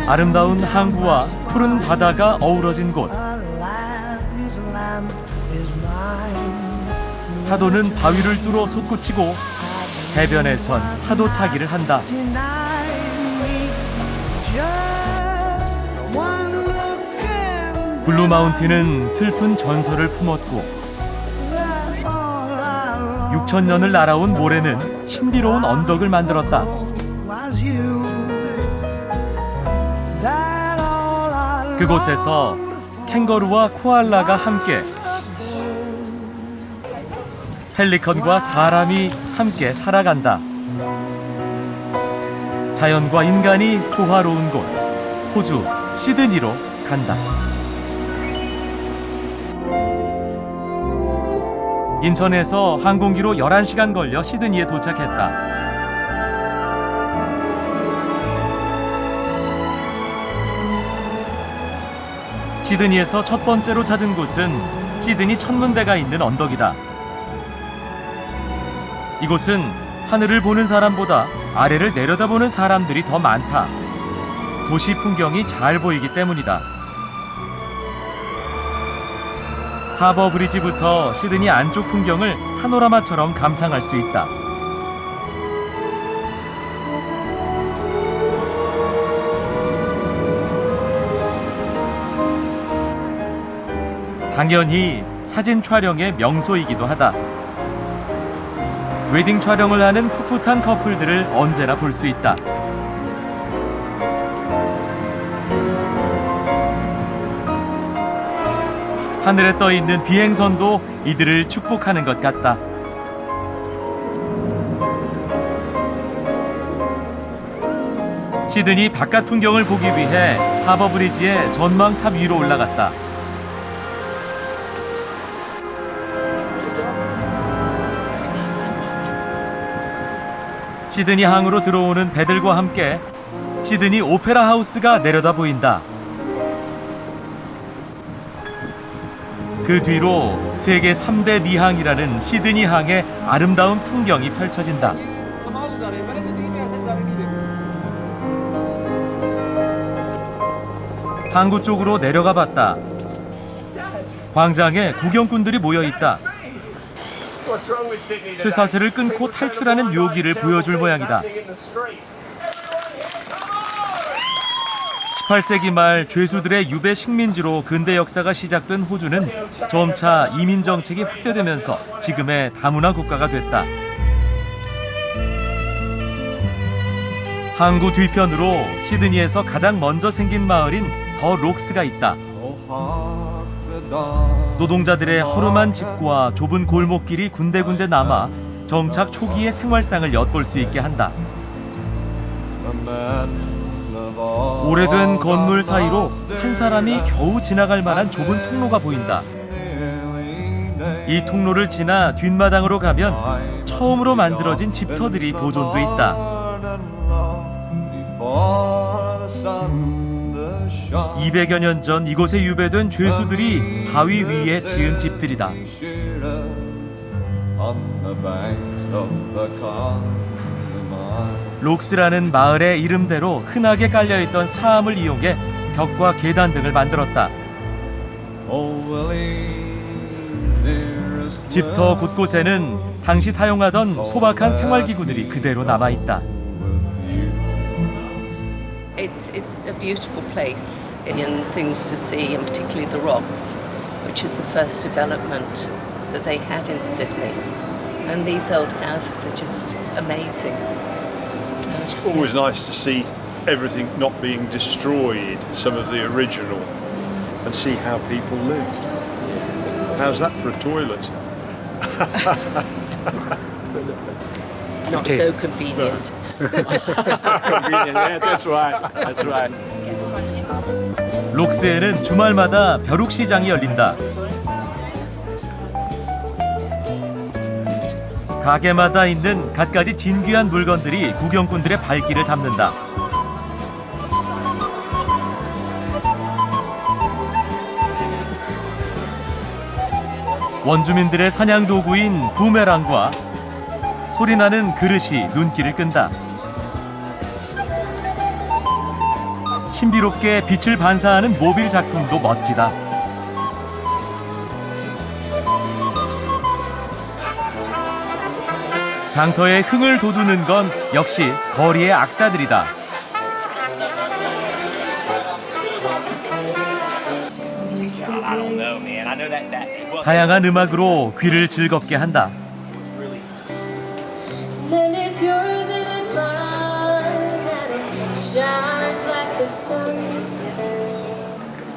아름다운 항구와 푸른 바다가 어우러진 곳. 파도는 바위를 뚫어 솟구치고 해변에선 파도 타기를 한다. 블루 마운틴은 슬픈 전설을 품었고 6,000년을 날아온 모래는 신비로운 언덕을 만들었다. 그곳에서 캥거루와 코알라가 함께, 펠리컨과 사람이 함께 살아간다. 자연과 인간이 조화로운 곳, 호주 시드니로 간다. 인천에서 항공기로 11시간 걸려 시드니에 도착했다. 시드니에서 첫 번째로 찾은 곳은 시드니 천문대가 있는 언덕이다. 이곳은 하늘을 보는 사람보다 아래를 내려다보는 사람들이 더 많다. 도시 풍경이 잘 보이기 때문이다. 하버 브리지부터 시드니 안쪽 풍경을 파노라마처럼 감상할 수 있다. 당연히 사진 촬영의 명소이기도 하다. 웨딩 촬영을 하는 풋풋한 커플들을 언제나 볼 수 있다. 하늘에 떠 있는 비행선도 이들을 축복하는 것 같다. 시드니 바깥 풍경을 보기 위해 하버 브리지의 전망탑 위로 올라갔다. 시드니 항으로 들어오는 배들과 함께 시드니 오페라 하우스가 내려다 보인다. 그 뒤로 세계 3대 미항이라는 시드니 항의 아름다운 풍경이 펼쳐진다. 항구 쪽으로 내려가 봤다. 광장에 구경꾼들이 모여 있다. 쇠사슬을 끊고 탈출하는 묘기를 보여줄 모양이다. 18세기 말 죄수들의 유배 식민지로 근대 역사가 시작된 호주는 점차 이민 정책이 확대되면서 지금의 다문화 국가가 됐다. 항구 뒤편으로 시드니에서 가장 먼저 생긴 마을인 더 록스가 있다. 노동자들의 허름한 집과 좁은 골목길이 군데군데 남아 정착 초기의 생활상을 엿볼 수 있게 한다. 오래된 건물 사이로 한 사람이 겨우 지나갈 만한 좁은 통로가 보인다. 이 통로를 지나 뒷마당으로 가면 처음으로 만들어진 집터들이 보존돼 있다. 200여 년 전 이곳에 유배된 죄수들이 바위 위에 지은 집들이다. 록스라는 마을의 이름대로 흔하게 깔려있던 사암을 이용해 벽과 계단 등을 만들었다. 집터 곳곳에는 당시 사용하던 소박한 생활기구들이 그대로 남아있다. It's a beautiful place and things to see, and particularly the rocks, which is the first development that they had in Sydney. And these old houses are just amazing. It's always nice to see everything not being destroyed, some of the original, and see how people lived. How's that for a toilet? Not so convenient. That's right. That's right. 록스에는 주말마다 벼룩시장이 열린다. 가게마다 있는 갖가지 진귀한 물건들이 구경꾼들의 발길을 잡는다. 원주민들의 사냥 도구인 부메랑과 소리나는 그릇이 눈길을 끈다. 신비롭게 빛을 반사하는 모빌 작품도 멋지다. 장터에 흥을 돋우는 건 역시 거리의 악사들이다. 다양한 음악으로 귀를 즐겁게 한다.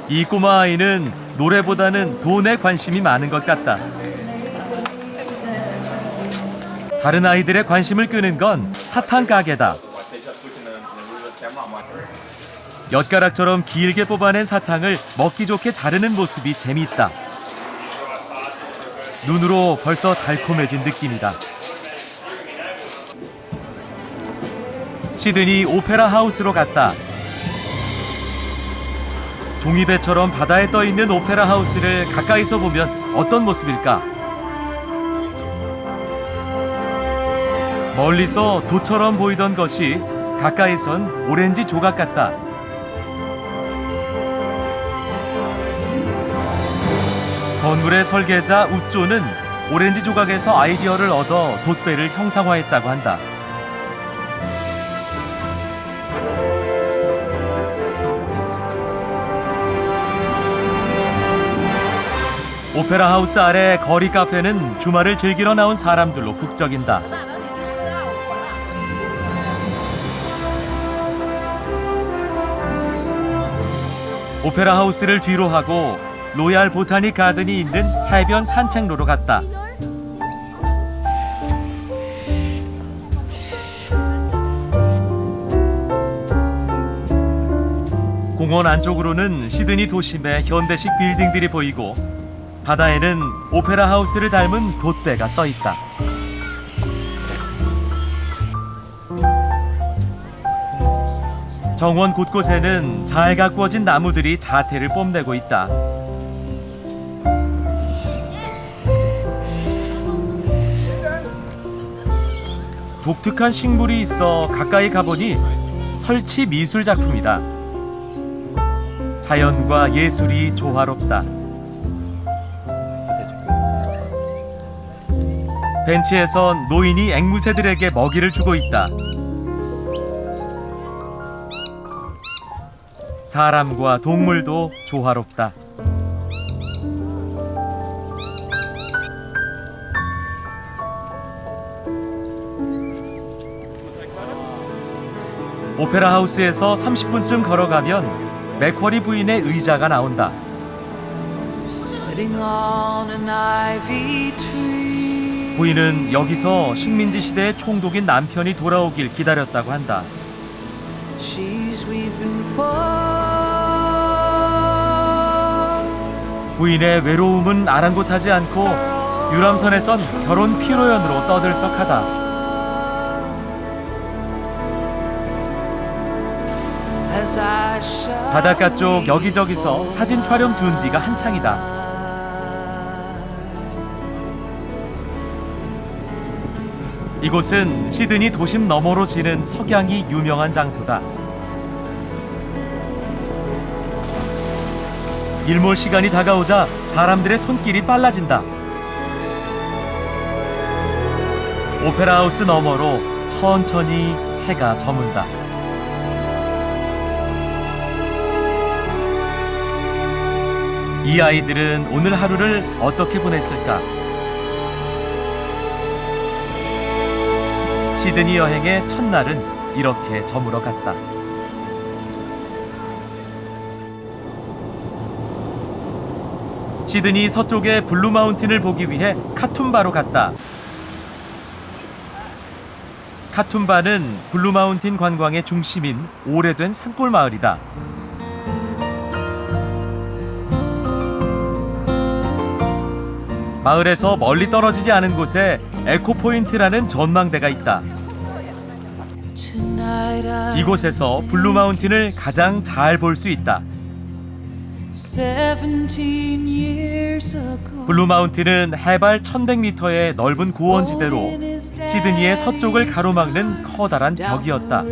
이 꼬마 아이는 노래보다는 돈에 관심이 많은 것 같다. 다른 아이들의 관심을 끄는 건 사탕 가게다. 엿가락처럼 길게 뽑아낸 사탕을 먹기 좋게 자르는 모습이 재미있다. 눈으로 벌써 달콤해진 느낌이다. 시드니 오페라 하우스로 갔다. 종이배처럼 바다에 떠있는 오페라 하우스를 가까이서 보면 어떤 모습일까? 멀리서 도처럼 보이던 것이 가까이선 오렌지 조각 같다. 건물의 설계자 우쪼는 오렌지 조각에서 아이디어를 얻어 돛배를 형상화했다고 한다. 오페라 하우스 아래 거리 카페는 주말을 즐기러 나온 사람들로 북적인다. 오페라 하우스를 뒤로 하고 로얄 보타닉 가든이 있는 해변 산책로로 갔다. 공원 안쪽으로는 시드니 도심의 현대식 빌딩들이 보이고 바다에는 오페라 하우스를 닮은 돛대가 떠 있다. 정원 곳곳에는 잘 가꾸어진 나무들이 자태를 뽐내고 있다. 독특한 식물이 있어 가까이 가보니 설치 미술 작품이다. 자연과 예술이 조화롭다. 벤치에선 노인이 앵무새들에게 먹이를 주고 있다. 사람과 동물도 조화롭다. 오페라 하우스에서 30분쯤 걸어가면 맥쿼리 부인의 의자가 나온다. 부인은 여기서 식민지 시대의 총독인 남편이 돌아오길 기다렸다고 한다. 부인의 외로움은 아랑곳하지 않고 유람선에선 결혼 피로연으로 떠들썩하다. 바닷가 쪽 여기저기서 사진 촬영 준비가 한창이다. 이곳은 시드니 도심 너머로 지는 석양이 유명한 장소다. 일몰 시간이 다가오자 사람들의 손길이 빨라진다. 오페라 하우스 너머로 천천히 해가 저문다. 이 아이들은 오늘 하루를 어떻게 보냈을까? 시드니 여행의 첫날은 이렇게 저물어 갔다. 시드니 서쪽의 블루 마운틴을 보기 위해 카툰바로 갔다. 카툰바는 블루 마운틴 관광의 중심인 오래된 산골 마을이다. 마을에서 멀리 떨어지지 않은 곳에 에코포인트라는 전망대가 있다. 이곳에서 블루 마운틴을 가장 잘 볼 수 있다. 블루 마운틴은 해발 1100m의 넓은 고원지대로 시드니의 서쪽을 가로막는 커다란 벽이었다.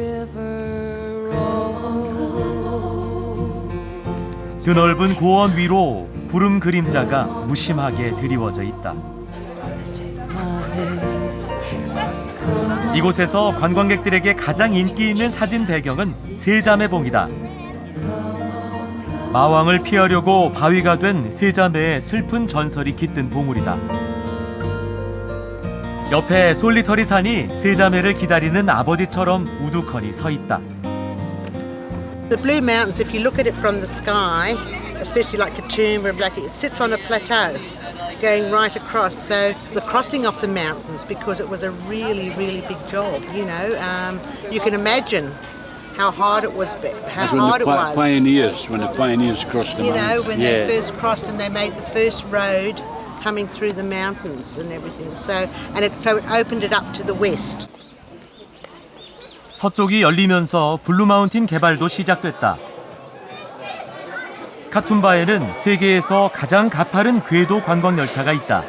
드넓은 고원 위로 구름 그림자가 무심하게 드리워져 있다. 이곳에서 관광객들에게 가장 인기 있는 사진 배경은 세자매봉이다. 마왕을 피하려고 바위가 된 세자매의 슬픈 전설이 깃든 봉우리다. 옆에 솔리터리 산이 세자매를 기다리는 아버지처럼 우두커니 서 있다. The Blue Mountains, if you look at it from the sky, especially like Katoomba and Blackie, it sits on a plateau going right across. So the crossing of the mountains, because it was a really, really big job, you know. You can imagine how hard it was. How hard it was. When the pioneers crossed the you mountains. know, when they first crossed and they made the first road coming through the mountains and everything. So it opened it up to the west. 서쪽이 열리면서 블루마운틴 개발도 시작됐다. 카툰바에는 세계에서 가장 가파른 궤도 관광 열차가 있다.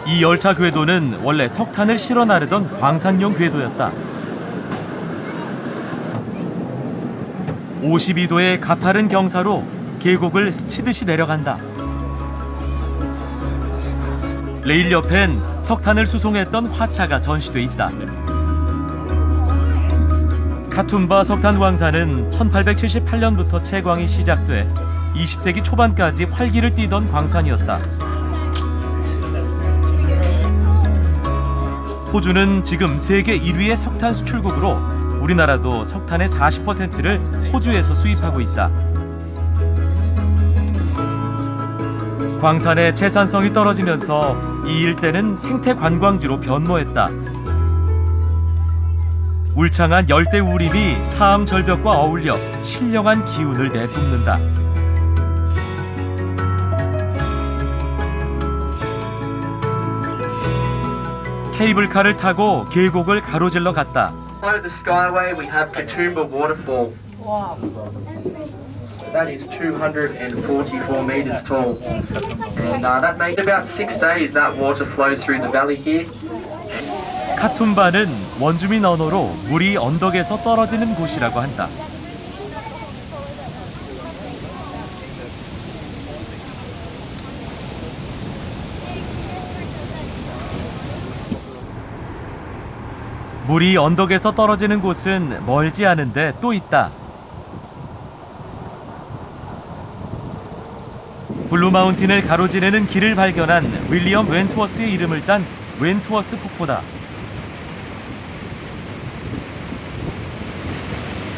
이 열차 궤도는 원래 석탄을 실어 나르던 광산용 궤도였다. 52도의 가파른 경사로 계곡을 스치듯이 내려간다. 레일 옆엔 석탄을 수송했던 화차가 전시돼 있다. 카툰바 석탄 광산은 1878년부터 채광이 시작돼 20세기 초반까지 활기를 띠던 광산이었다. 호주는 지금 세계 1위의 석탄 수출국으로 우리나라도 석탄의 40%를 호주에서 수입하고 있다. 광산의 채산성이 떨어지면서 이 일대는 생태 관광지로 변모했다. 울창한 열대 우림이 사암 절벽과 어울려 신령한 기운을 내뿜는다. 케이블카를 타고 계곡을 가로질러 갔다. Below the skyway we have Katoomba Waterfall. So that is 244 metres tall. And that makes about 6 days that water flows through the valley here. 카툰바는 원주민 언어로 물이 언덕에서 떨어지는 곳이라고 한다. 물이 언덕에서 떨어지는 곳은 멀지 않은데 또 있다. 블루마운틴을 가로지르는 길을 발견한 윌리엄 웬트워스의 이름을 딴 웬트워스 폭포다.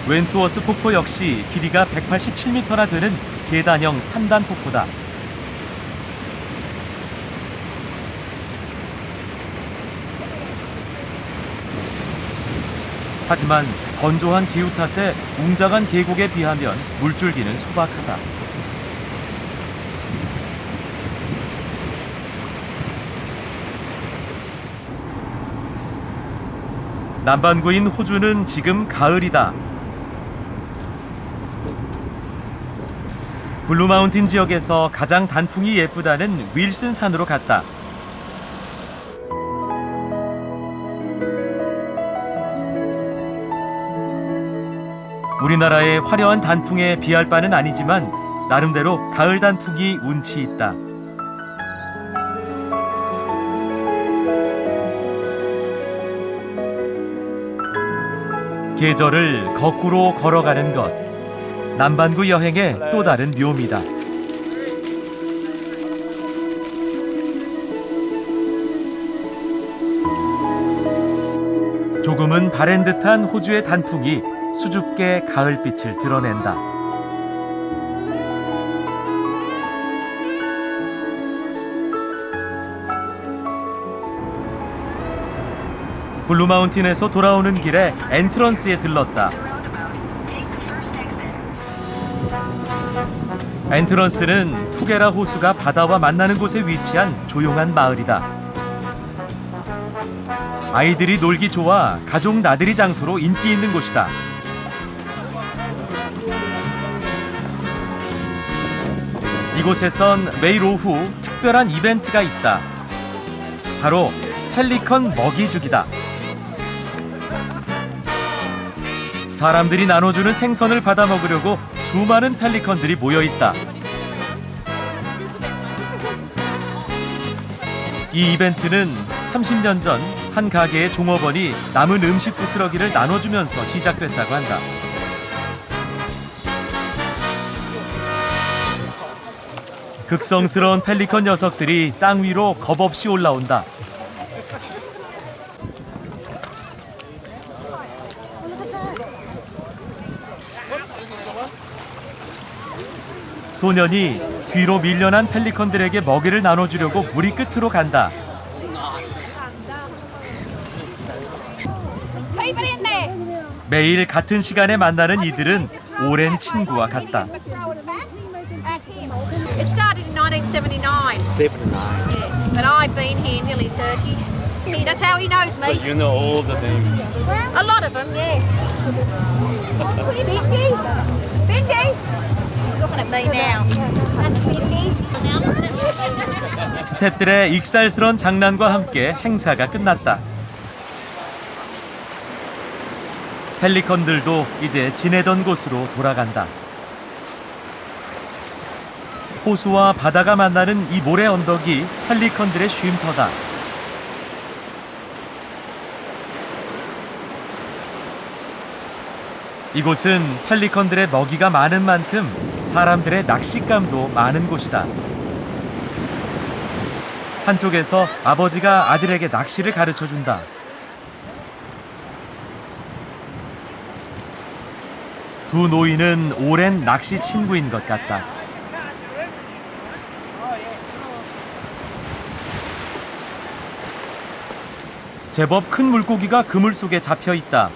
웬트워스 폭포 역시 길이가 187m나 되는 계단형 3단 폭포다. 하지만 건조한 기후 탓에 웅장한 계곡에 비하면 물줄기는 소박하다. 남반구인 호주는 지금 가을이다. 블루마운틴 지역에서 가장 단풍이 예쁘다는 윌슨 산으로 갔다. 우리나라의 화려한 단풍에 비할 바는 아니지만 나름대로 가을 단풍이 운치 있다. 계절을 거꾸로 걸어가는 것. 남반구 여행의 또 다른 묘미다. 조금은 바랜 듯한 호주의 단풍이 수줍게 가을빛을 드러낸다. 블루마운틴에서 돌아오는 길에 엔트런스에 들렀다. 엔트런스는 투게라 호수가 바다와 만나는 곳에 위치한 조용한 마을이다. 아이들이 놀기 좋아 가족 나들이 장소로 인기 있는 곳이다. 이곳에선 매일 오후 특별한 이벤트가 있다. 바로 펠리컨 먹이주기다. 사람들이 나눠주는 생선을 받아 먹으려고 수많은 펠리컨들이 모여 있다. 이 이벤트는 30년 전 한 가게의 종업원이 남은 음식 부스러기를 나눠주면서 시작됐다고 한다. 극성스러운 펠리컨 녀석들이 땅 위로 겁없이 올라온다. 소년이 뒤로 밀려난 펠리컨들에게 먹이를 나눠주려고 무리 끝으로 간다. 매일 같은 시간에 만나는 이들은 오랜 친구와 같다. It started in 1979. 79. Yeah, but I've been here nearly 30. That's how he knows me. So you know all the names. A lot of them, yeah. Bindi, Bindi. He's looking at me now. That's Bindi. 스태프들의 익살스런 장난과 함께 행사가 끝났다. 펠리컨들도 이제 지내던 곳으로 돌아간다. 호수와 바다가 만나는 이 모래 언덕이 펠리컨들의 쉼터다. 이곳은 펠리컨들의 먹이가 많은 만큼 사람들의 낚싯감도 많은 곳이다. 한쪽에서 아버지가 아들에게 낚시를 가르쳐준다. 두 노인은 오랜 낚시 친구인 것 같다. 제법 큰 물고기가 그물 속에 잡혀 있다.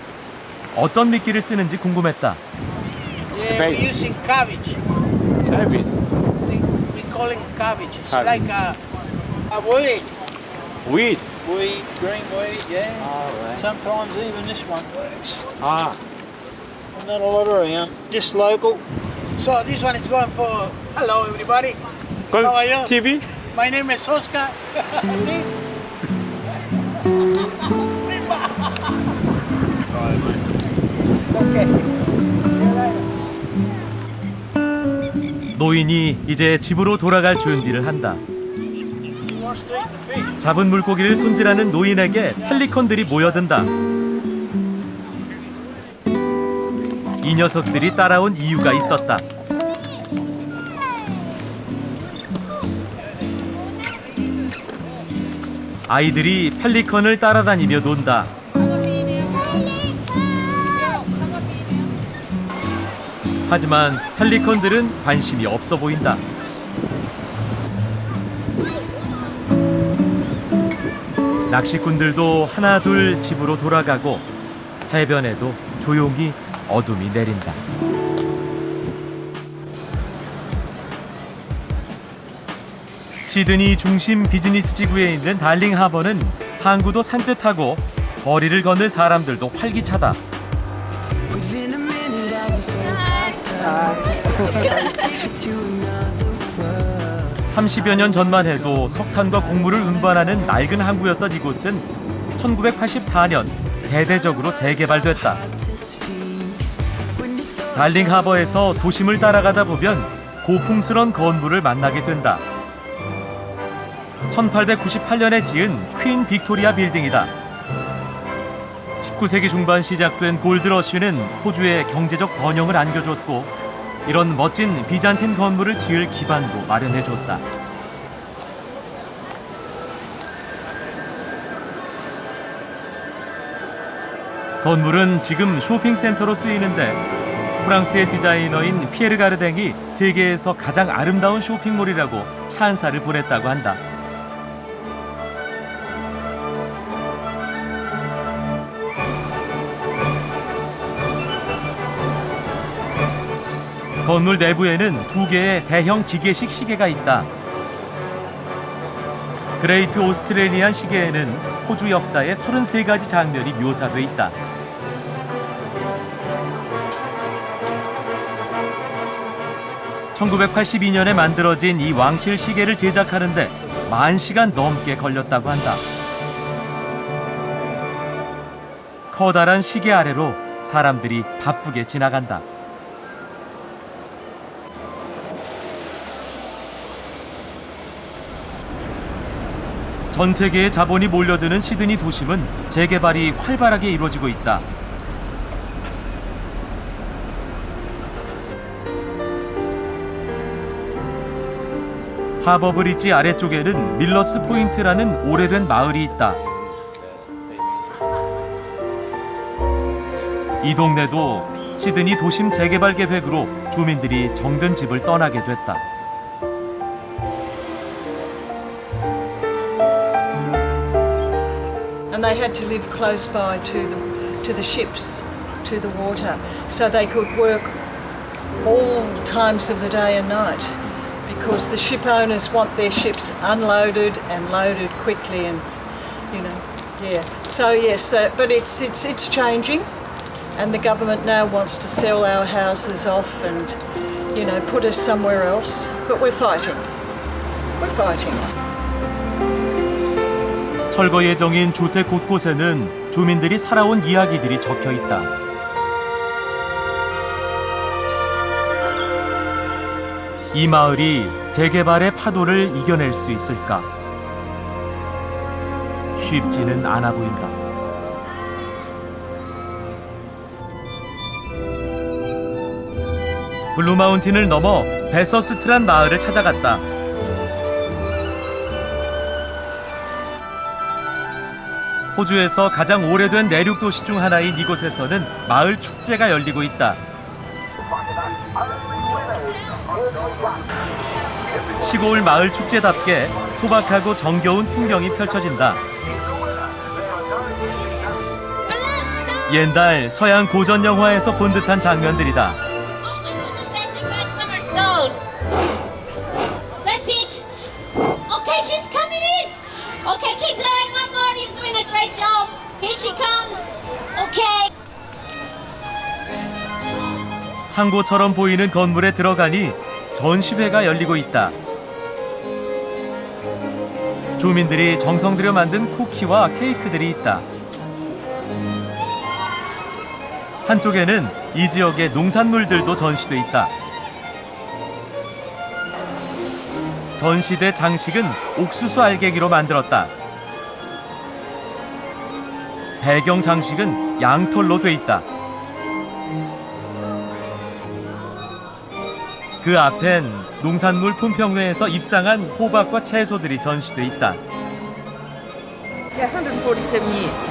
어떤 미끼를 쓰는지 궁금했다. Yeah, we're using cabbage. Cabbage. We call it cabbage. It's Cabbage. like a weed. Weed. Weed, green weed, yeah. Alright. Sometimes even this one. Ah. Not a lot around, just local. So this one is going for, hello everybody. Call How are you? TV. My name is Oscar. See? It's okay. See you later. 노인이 이제 집으로 돌아갈 준비를 한다. He wants to eat the fish. 잡은 물고기를 손질하는 노인에게 펠리컨들이 모여든다. 이 녀석들이 따라온 이유가 있었다. 아이들이 펠리컨을 따라다니며 논다. 하지만 펠리컨들은 관심이 없어 보인다. 낚시꾼들도 하나둘 집으로 돌아가고 해변에도 조용히 어둠이 내린다. 시드니 중심 비즈니스 지구에 있는 달링 하버는 항구도 산뜻하고 거리를 걷는 사람들도 활기차다. (30여 년) 전만 해도 석탄과 곡물을 운반하는 낡은 항구였던 이곳은 1984년 대대적으로 재개발됐다. 달링 하버에서 도심을 따라가다 보면 고풍스런 건물을 만나게 된다. 1898년에 지은 퀸 빅토리아 빌딩이다. 19세기 중반 시작된 골드러쉬는 호주에 경제적 번영을 안겨줬고 이런 멋진 비잔틴 건물을 지을 기반도 마련해줬다. 건물은 지금 쇼핑센터로 쓰이는데 프랑스의 디자이너인 피에르 가르댕이 세계에서 가장 아름다운 쇼핑몰이라고 찬사를 보냈다고 한다. 건물 내부에는 2개의 대형 기계식 시계가 있다. 그레이트 오스트레일리안 시계에는 호주 역사의 33가지 장면이 묘사돼 있다. (1982년에) 만들어진 이 왕실 시계를 제작하는데 10,000시간 넘게 걸렸다고 한다. 커다란 시계 아래로 사람들이 바쁘게 지나간다. 전 세계의 자본이 몰려드는 시드니 도심은 재개발이 활발하게 이루어지고 있다. 하버 브리지 아래쪽에는 밀러스 포인트라는 오래된 마을이 있다. 이 동네도 시드니 도심 재개발 계획으로 주민들이 정든 집을 떠나게 됐다. And they had to live close by to the ships, to the water, so they could work all times of the day and night, because the ship owners want their ships unloaded and loaded quickly, and yeah. So yes, but it's changing, and the government now wants to sell our houses off and put us somewhere else. But we're fighting. We're fighting. 철거 예정인 주택 곳곳에는 주민들이 살아온 이야기들이 적혀 있다. 이 마을이 재개발의 파도를 이겨낼 수 있을까? 쉽지는 않아 보인다. 블루마운틴을 넘어 베서스트란 마을을 찾아갔다. 호주에서 가장 오래된 내륙 도시 중 하나인 이곳에서는 마을 축제가 열리고 있다. 시골 마을 축제답게 소박하고 정겨운 풍경이 펼쳐진다. 옛날 서양 고전 영화에서 본 듯한 장면들이다. 창고처럼 보이는 건물에 들어가니 전시회가 열리고 있다. 주민들이 정성 들여 만든 쿠키와 케이크들이 있다. 한쪽에는 이 지역의 농산물들도 전시돼 있다. 전시대 장식은 옥수수 알갱이로 만들었다. 배경 장식은 양털로 돼 있다. 그 앞엔 농산물 품평회에서 입상한 호박과 채소들이 전시돼 있다. Yeah, 147 years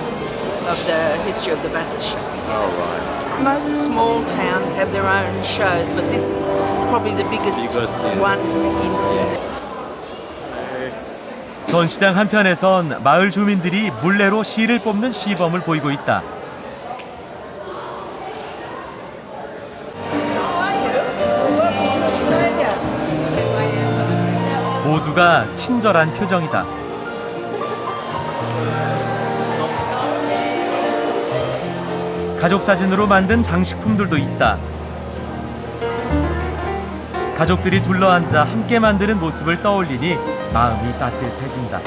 of the history of the Bathurst show. Oh, right. Most small towns have their own shows, but this is probably the biggest one in 전시장 한편에선 마을 주민들이 물레로 실을 뽑는 시범을 보이고 있다. 모두가 친절한 표정이다. 가족 사진으로 만든 장식품들도 있다. 가족들이 둘러앉아 함께 만드는 모습을 떠올리니 마음이 따뜻해진다.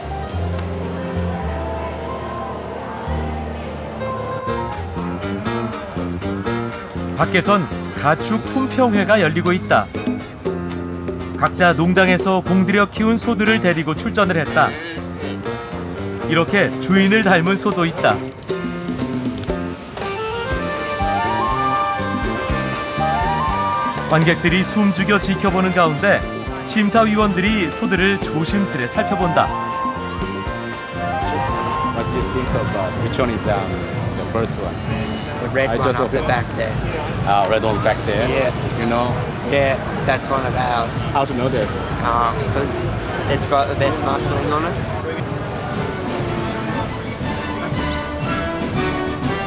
밖에선 가축 품평회가 열리고 있다. 각자 농장에서 공들여 키운 소들을 데리고 출전을 했다. 이렇게 주인을 닮은 소도 있다. 관객들이 숨죽여 지켜보는 가운데 심사위원들이 소들을 조심스레 살펴본다. What do you think of which one is the first one? The red one up the back there. Red one back there. Yeah. You know? Yeah, that's one of ours. How to know that? Because it's got the best muscling on it.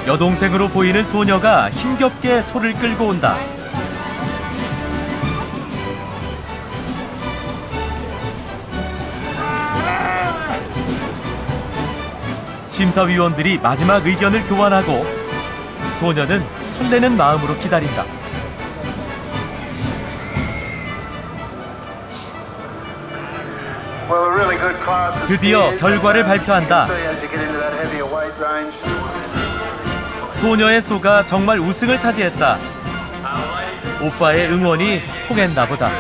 여동생으로 보이는 소녀가 힘겹게 소를 끌고 온다. 심사위원들이 마지막 의견을 교환하고 소녀는 설레는 마음으로 기다린다. 드디어 결과를 발표한다. 소녀의 소가 정말 우승을 차지했다. 오빠의 응원이 통했나 보다.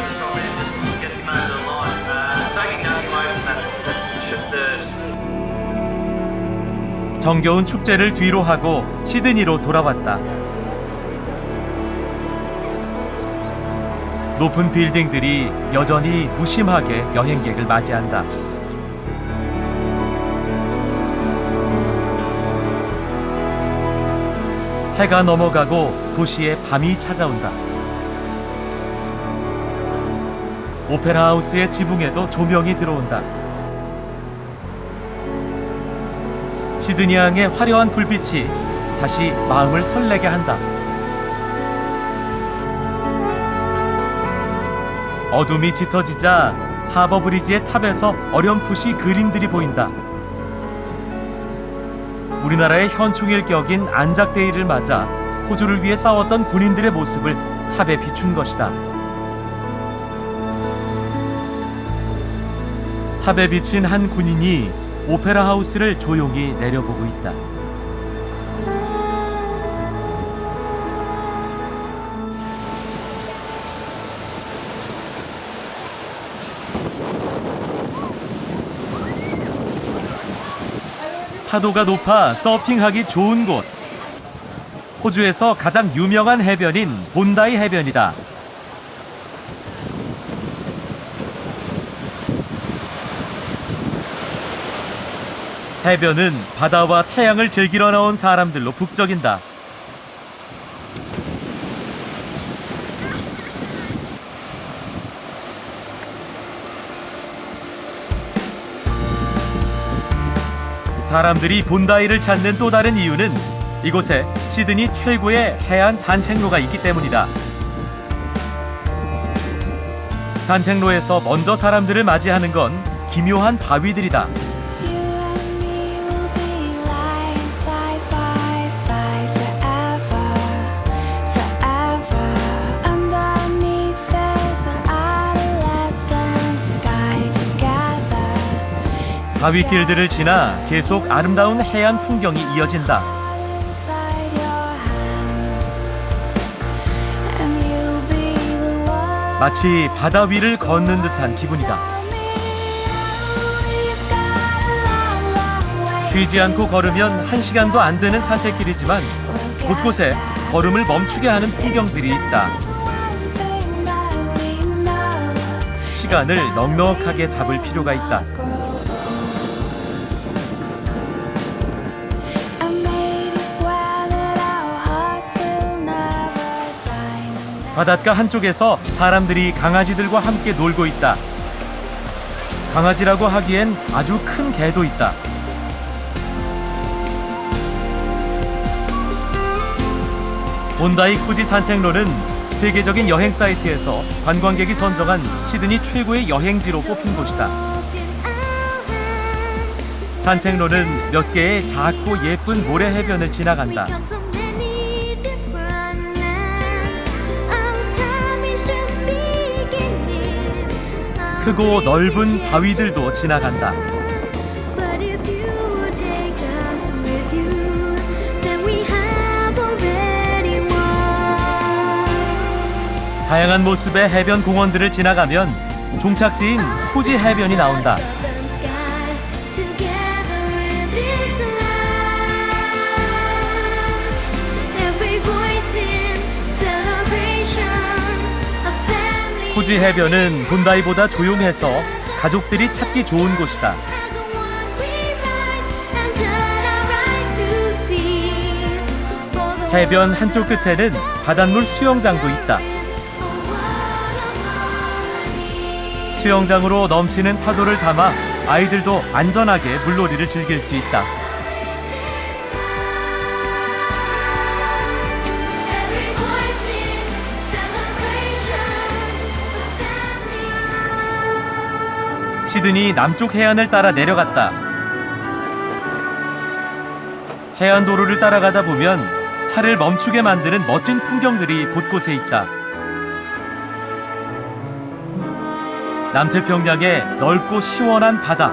정겨운 축제를 뒤로 하고 시드니로 돌아왔다. 높은 빌딩들이 여전히 무심하게 여행객을 맞이한다. 해가 넘어가고 도시에 밤이 찾아온다. 오페라 하우스의 지붕에도 조명이 들어온다. 시드니항의 화려한 불빛이 다시 마음을 설레게 한다. 어둠이 짙어지자 하버 브리지의 탑에서 어렴풋이 그림들이 보인다. 우리나라의 현충일 격인 안작데이를 맞아 호주를 위해 싸웠던 군인들의 모습을 탑에 비춘 것이다. 탑에 비친 한 군인이 오페라 하우스를 조용히 내려보고 있다. 파도가 높아 서핑하기 좋은 곳. 호주에서 가장 유명한 해변인 본다이 해변이다. 해변은 바다와 태양을 즐기러 나온 사람들로 북적인다. 사람들이 본다이를 찾는 또 다른 이유는 이곳에 시드니 최고의 해안 산책로가 있기 때문이다. 산책로에서 먼저 사람들을 맞이하는 건 기묘한 바위들이다. 바위길들을 지나 계속 아름다운 해안 풍경이 이어진다. 마치 바다 위를 걷는 듯한 기분이다. 쉬지 않고 걸으면 1시간도 안 되는 산책길이지만 곳곳에 걸음을 멈추게 하는 풍경들이 있다. 시간을 넉넉하게 잡을 필요가 있다. 바닷가 한쪽에서 사람들이 강아지들과 함께 놀고 있다. 강아지라고 하기엔 아주 큰 개도 있다. 본다이 쿠지 산책로는 세계적인 여행 사이트에서 관광객이 선정한 시드니 최고의 여행지로 꼽힌 곳이다. 산책로는 몇 개의 작고 예쁜 모래 해변을 지나간다. 크고 넓은 바위들도 지나간다. 다양한 모습의 해변 공원들을 지나가면 종착지인 쿠지 해변이 나온다. 쿠지 해변은 본다이보다 조용해서 가족들이 찾기 좋은 곳이다. 해변 한쪽 끝에는 바닷물 수영장도 있다. 수영장으로 넘치는 파도를 담아 아이들도 안전하게 물놀이를 즐길 수 있다. 시드니 남쪽 해안을 따라 내려갔다. 해안도로를 따라가다 보면 차를 멈추게 만드는 멋진 풍경들이 곳곳에 있다. 남태평양의 넓고 시원한 바다.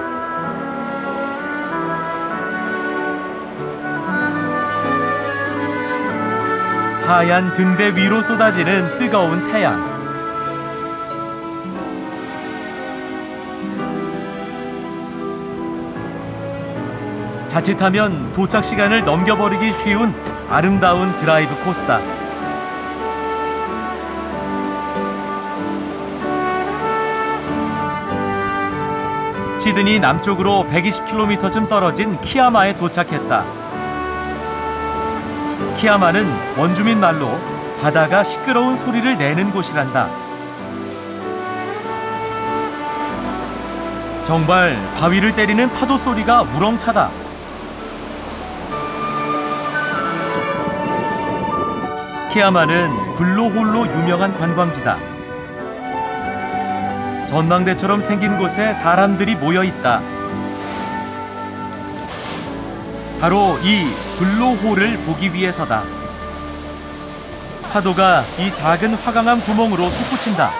하얀 등대 위로 쏟아지는 뜨거운 태양. 자칫하면 도착 시간을 넘겨버리기 쉬운 아름다운 드라이브 코스다. 시드니 남쪽으로 120km쯤 떨어진 키아마에 도착했다. 키아마는 원주민 말로 바다가 시끄러운 소리를 내는 곳이란다. 정말 바위를 때리는 파도 소리가 우렁차다. 키아마는 블루홀로 유명한 관광지다. 전망대처럼 생긴 곳에 사람들이 모여 있다. 바로 이 블루홀을 보기 위해서다. 파도가 이 작은 화강암 구멍으로 솟구친다.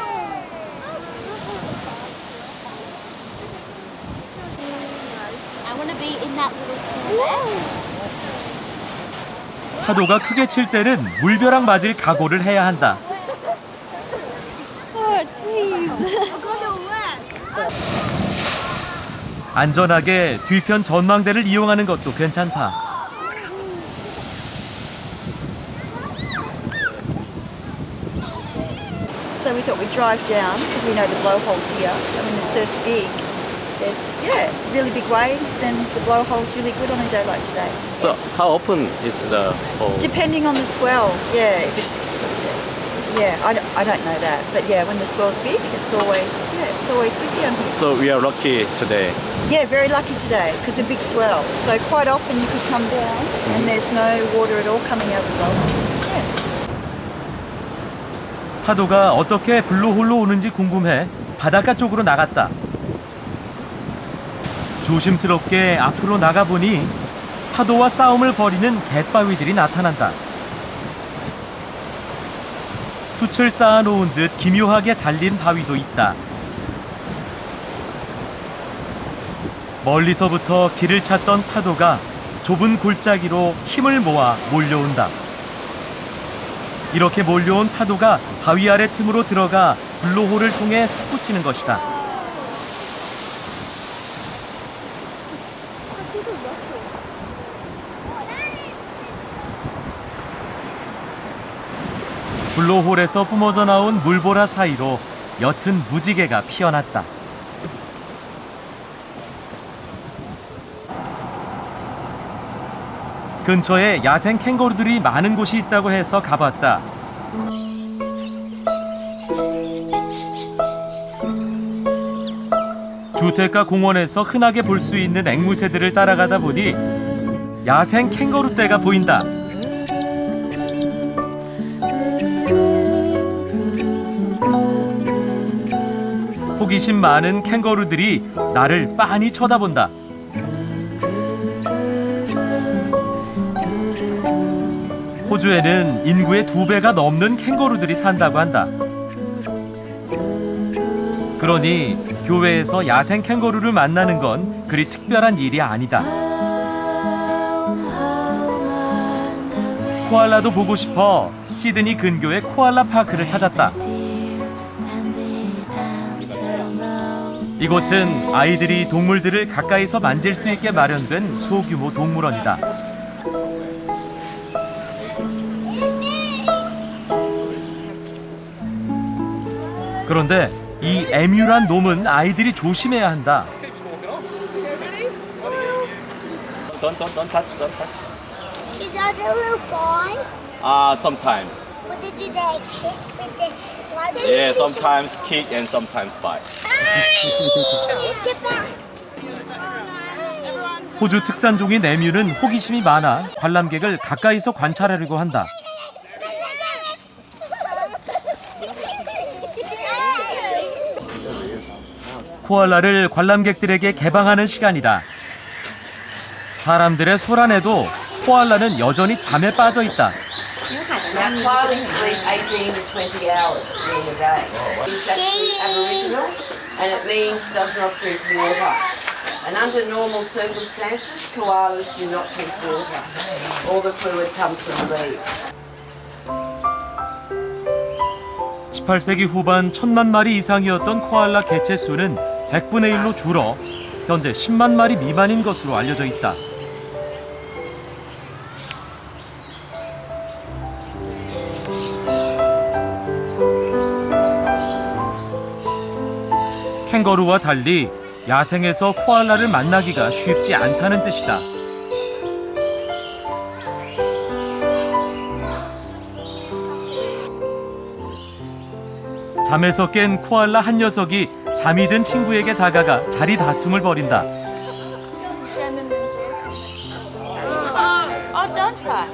파도가 크게 칠 때는 물벼락 맞을 각오를 해야 한다. 안전하게 뒤편 전망대를 이용하는 것도 괜찮다. So we thought we'd drive down because we know the blowhole's here. I mean, the surf's big. There's, really big waves and the blowhole's really good on a day like today. So how open is the hole? Depending on the swell, if it's, I don't know that. But when the swell's big, it's always good down here. So we are lucky today. Yeah, very lucky today because a big swell. So quite often you could come down and there's no water at all coming out of the blowhole. 파도가 어떻게 블루홀로 오는지 궁금해 바닷가 쪽으로 나갔다. 조심스럽게 앞으로 나가보니 파도와 싸움을 벌이는 갯바위들이 나타난다. 숯을 쌓아놓은 듯 기묘하게 잘린 바위도 있다. 멀리서부터 길을 찾던 파도가 좁은 골짜기로 힘을 모아 몰려온다. 이렇게 몰려온 파도가 바위 아래 틈으로 들어가 블루홀을 통해 솟구치는 것이다. 블루홀에서 뿜어져 나온 물보라 사이로 옅은 무지개가 피어났다. 근처에 야생 캥거루들이 많은 곳이 있다고 해서 가봤다. 주택가 공원에서 흔하게 볼 수 있는 앵무새들을 따라가다 보니 야생 캥거루 떼가 보인다. 호기심 많은 캥거루들이 나를 빤히 쳐다본다. 호주에는 인구의 2배가 넘는 캥거루들이 산다고 한다. 그러니 교외에서 야생 캥거루를 만나는 건 그리 특별한 일이 아니다. 코알라도 보고 싶어 시드니 근교의 코알라 파크를 찾았다. 이곳은 아이들이 동물들을 가까이서 만질 수 있게 마련된 소규모 동물원이다. 그런데 이 에뮤란 놈은 아이들이 조심해야 한다. Don't touch. Is that the little boys? Sometimes. What did they kick with the club? Yeah, sometimes kick and sometimes bite. Get back. 호주 특산종인 에뮤는 호기심이 많아 관람객을 가까이서 관찰하려고 한다. 코알라를 관람객들에게 개방하는 시간이다. 사람들의 소란에도 코알라는 여전히 잠에 빠져 있다. Now, koalas sleep 18 to 20 hours during the day. It's actually aboriginal and it means does not drink water. And under normal circumstances, koalas do not drink water. All the fluid comes from the leaves. 18세기 후반 1000만 마리 이상이었던 코알라 개체 수는 100분의 1로 줄어 현재 10만 마리 미만인 것으로 알려져 있다. 캥거루와 달리 야생에서 코알라를 만나기가 쉽지 않다는 뜻이다. 잠에서 깬 코알라 한 녀석이 잠이 든 친구에게 다가가 자리 다툼을 벌인다. don't try.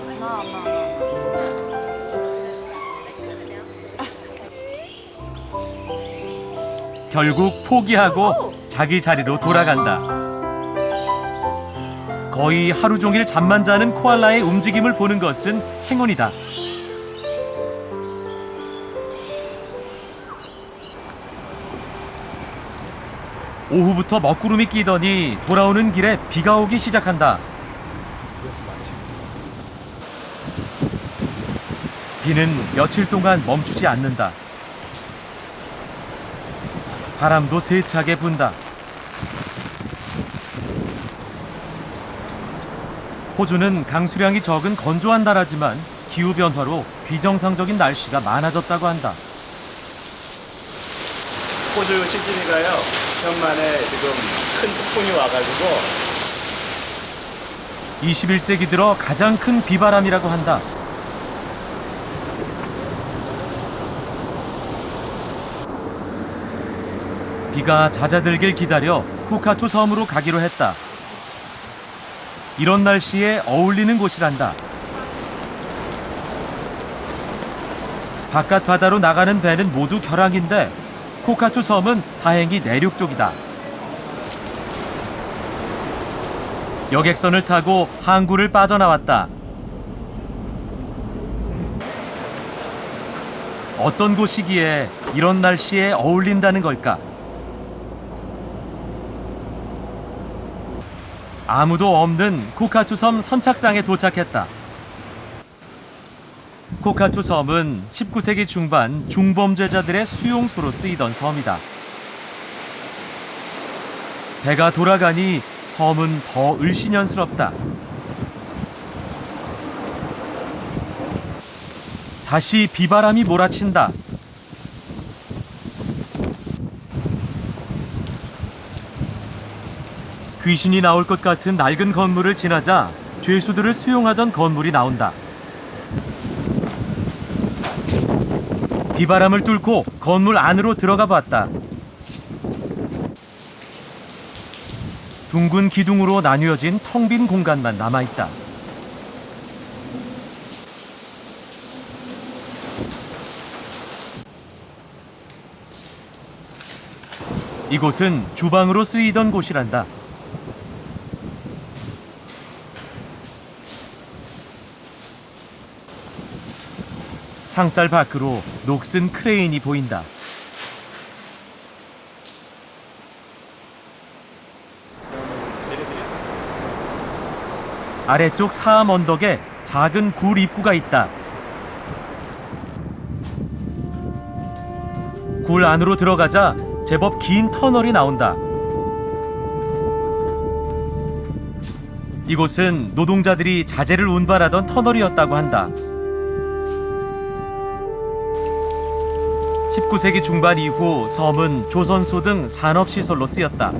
결국 포기하고 자기 자리로 돌아간다. 거의 하루 종일 잠만 자는 코알라의 움직임을 보는 것은 행운이다. 오후부터 먹구름이 끼더니 돌아오는 길에 비가 오기 시작한다. 비는 며칠 동안 멈추지 않는다. 바람도 세차게 분다. 호주는 강수량이 적은 건조한 나라지만 기후변화로 비정상적인 날씨가 많아졌다고 한다. 호주 시드니가요, 천만에 지금 큰 폭풍이 와가지고 21세기 들어 가장 큰 비바람이라고 한다. 비가 잦아들길 기다려 쿠카투 섬으로 가기로 했다. 이런 날씨에 어울리는 곳이란다. 바깥 바다로 나가는 배는 모두 결항인데 쿠카투 섬은 다행히 내륙 쪽이다. 여객선을 타고 항구를 빠져나왔다. 어떤 곳이기에 이런 날씨에 어울린다는 걸까? 아무도 없는 쿠카투 섬 선착장에 도착했다. 쿠카투 섬은 19세기 중반 중범죄자들의 수용소로 쓰이던 섬이다. 배가 돌아가니 섬은 더 을씨년스럽다. 다시 비바람이 몰아친다. 귀신이 나올 것 같은 낡은 건물을 지나자 죄수들을 수용하던 건물이 나온다. 비바람을 뚫고 건물 안으로 들어가 봤다. 둥근 기둥으로 나뉘어진 텅 빈 공간만 남아있다. 이곳은 주방으로 쓰이던 곳이란다. 창살 밖으로 녹슨 크레인이 보인다. 아래쪽 사암 언덕에 작은 굴 입구가 있다. 굴 안으로 들어가자 제법 긴 터널이 나온다. 이곳은 노동자들이 자재를 운반하던 터널이었다고 한다. 19세기 중반 이후 섬은 조선소 등 산업시설로 쓰였다.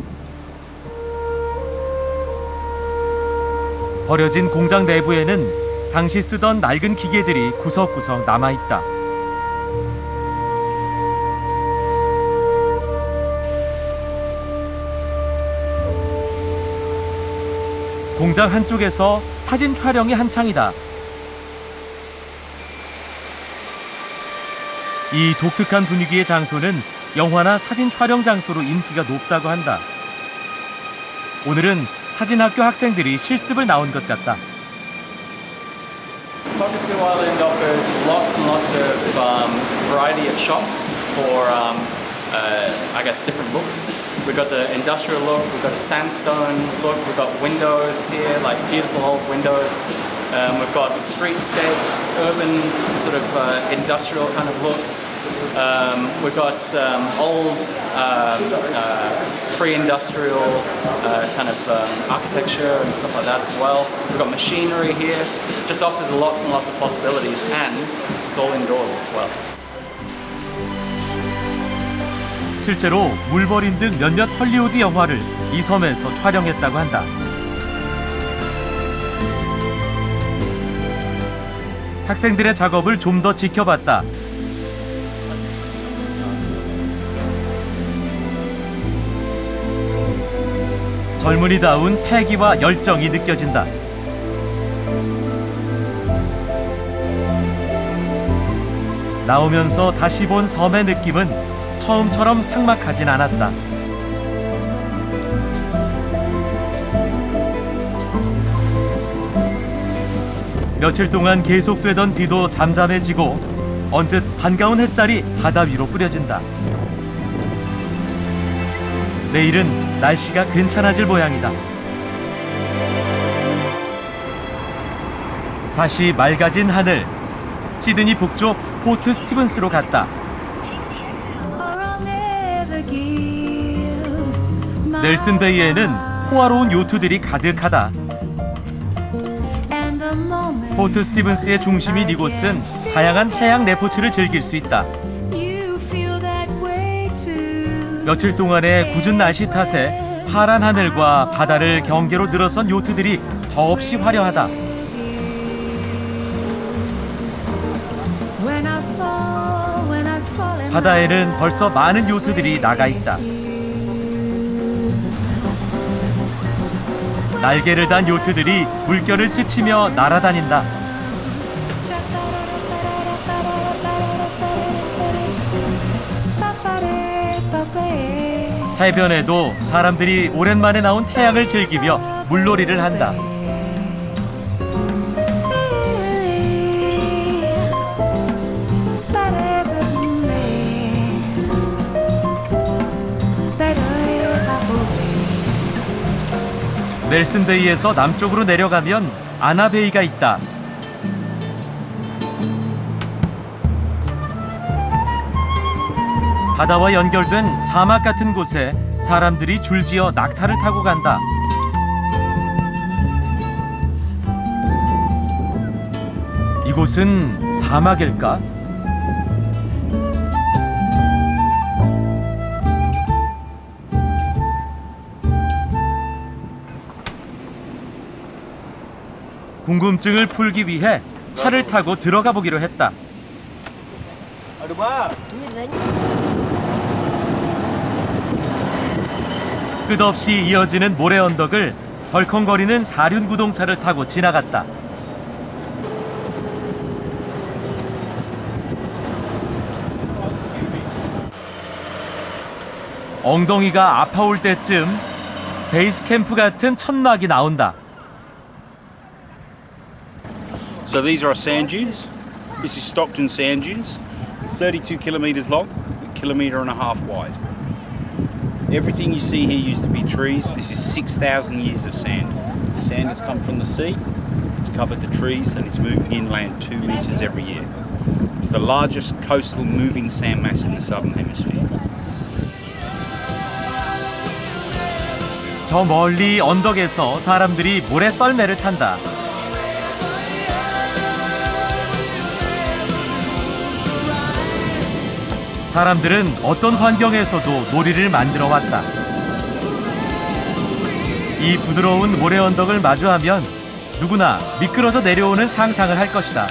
버려진 공장 내부에는 당시 쓰던 낡은 기계들이 구석구석 남아있다. 공장 한쪽에서 사진 촬영이 한창이다. 이 독특한 분위기의 장소는 영화나 사진 촬영 장소로 인기가 높다고 한다. 오늘은 사진학교 학생들이 실습을 나온 것 같다. Cockatoo Island offers lots and lots of variety of shops for, I guess, different looks. We've got the industrial look, we've got a sandstone look, we've got windows here, like beautiful old windows. We've got streetscapes, urban sort of industrial kind of looks. We've got old pre-industrial kind of architecture and stuff like that as well. We've got machinery here. Just offers lots and lots of possibilities, and it's all indoors as well. 실제로 물버린 등 몇몇 헐리우드 영화를 이 섬에서 촬영했다고 한다. 학생들의 작업을 좀 더 지켜봤다. 젊은이다운 패기와 열정이 느껴진다. 나오면서 다시 본 섬의 느낌은 처음처럼 삭막하진 않았다. 며칠 동안 계속되던 비도 잠잠해지고 언뜻 반가운 햇살이 바다 위로 뿌려진다. 내일은 날씨가 괜찮아질 모양이다. 다시 맑아진 하늘. 시드니 북쪽 포트 스티븐스로 갔다. 넬슨베이에는 호화로운 요트들이 가득하다. 포트 스티븐스의 중심인 이곳은 다양한 해양 레포츠를 즐길 수 있다. 며칠 동안의 궂은 날씨 탓에 파란 하늘과 바다를 경계로 늘어선 요트들이 더없이 화려하다. 바다에는 벌써 많은 요트들이 나가 있다. 날개를 단 요트들이 물결을 스치며 날아다닌다. 해변에도 사람들이 오랜만에 나온 태양을 즐기며 물놀이를 한다. 넬슨베이에서 남쪽으로 내려가면 아나베이가 있다. 바다와 연결된 사막 같은 곳에 사람들이 줄지어 낙타를 타고 간다. 이곳은 사막일까? 궁금증을 풀기 위해 차를 타고 들어가 보기로 했다. 끝없이 이어지는 모래 언덕을 덜컹거리는 사륜 구동차를 타고 지나갔다. 엉덩이가 아파올 때쯤 베이스 캠프 같은 천막이 나온다. So these are our sand dunes. This is Stockton sand dunes, 32 kilometres long, a kilometre and a half wide. Everything you see here used to be trees. This is 6,000 years of sand. The sand has come from the sea, it's covered the trees, and it's moving inland 2 metres every year. It's the largest coastal moving sand mass in the southern hemisphere. 저 멀리 언덕에서 사람들이 모래 썰매를 탄다. 사람들은 어떤 환경에서도 놀이를 만들어 왔다. 이 부드러운 모래 언덕을 마주하면 누구나 미끄러져 내려오는 상상을 할 것이다.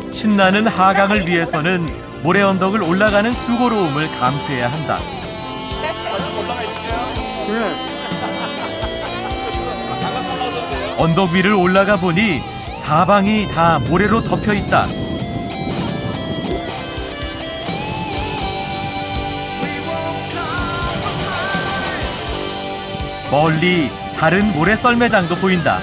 신나는 하강을 위해서는 모래 언덕을 올라가는 수고로움을 감수해야 한다. 언덕 위를 올라가 보니 사방이 다 모래로 덮여 있다. 멀리 다른 모래 썰매장도 보인다.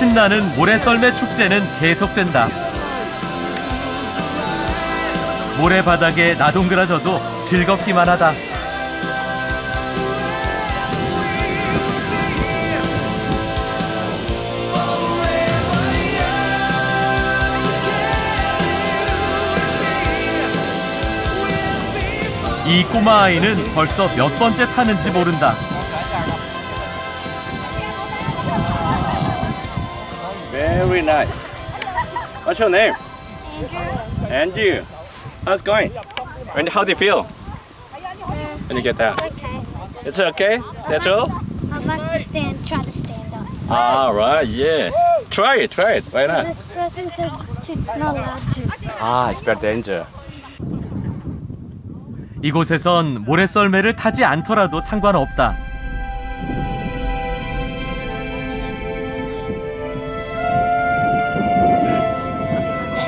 신나는 모래썰매 축제는 계속된다. 모래바닥에 나동그라져도 즐겁기만 하다. 이 꼬마 아이는 벌써 몇 번째 타는지 모른다. Very nice. What's your name? Andrew. How's it going? And how do you feel when you get down? Okay. It's okay? That's all? I'd like to try to stand up. All right, yeah. Try it. Why not? This person said not allowed to. It's very dangerous. 이곳에선 모래썰매를 타지 않더라도 상관없다.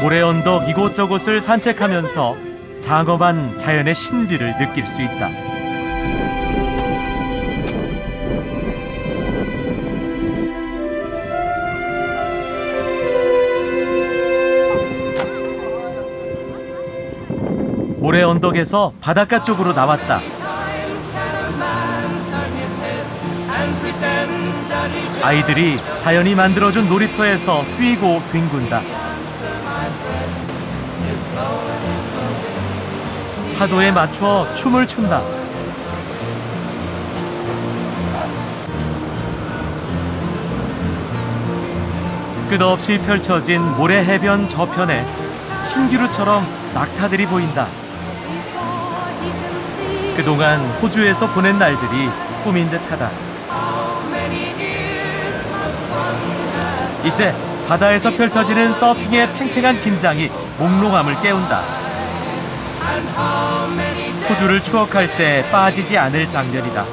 모래 언덕 이곳저곳을 산책하면서 장엄한 자연의 신비를 느낄 수 있다. 모래 언덕에서 바닷가 쪽으로 나왔다. 아이들이 자연이 만들어준 놀이터에서 뛰고 뒹군다. 파도에 맞춰 춤을 춘다. 끝없이 펼쳐진 모래 해변 저편에 신기루처럼 낙타들이 보인다. 그동안 호주에서 보낸 날들이 꿈인 듯하다. 이때 바다에서 펼쳐지는 서핑의 팽팽한 긴장이 몽롱함을 깨운다. 호주를 추억할 때 빠지지 않을 장면이다.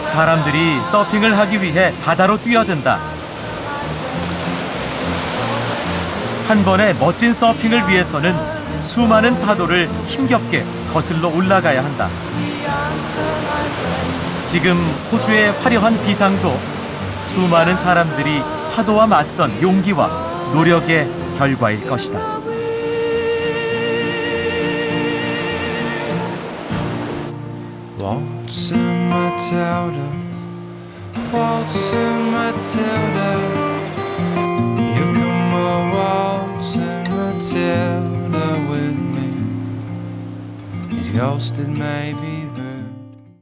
사람들이 서핑을 하기 위해 바다로 뛰어든다. 한 번의 멋진 서핑을 위해서는 수많은 파도를 힘겹게 거슬러 올라가야 한다. 지금 호주의 화려한 비상도 수많은 사람들이 파도와 맞선 용기와 노력의 결과일 것이다. Waltzing Matilda, waltzing Matilda, you come a waltzing Matilda with me. He's ghosted maybe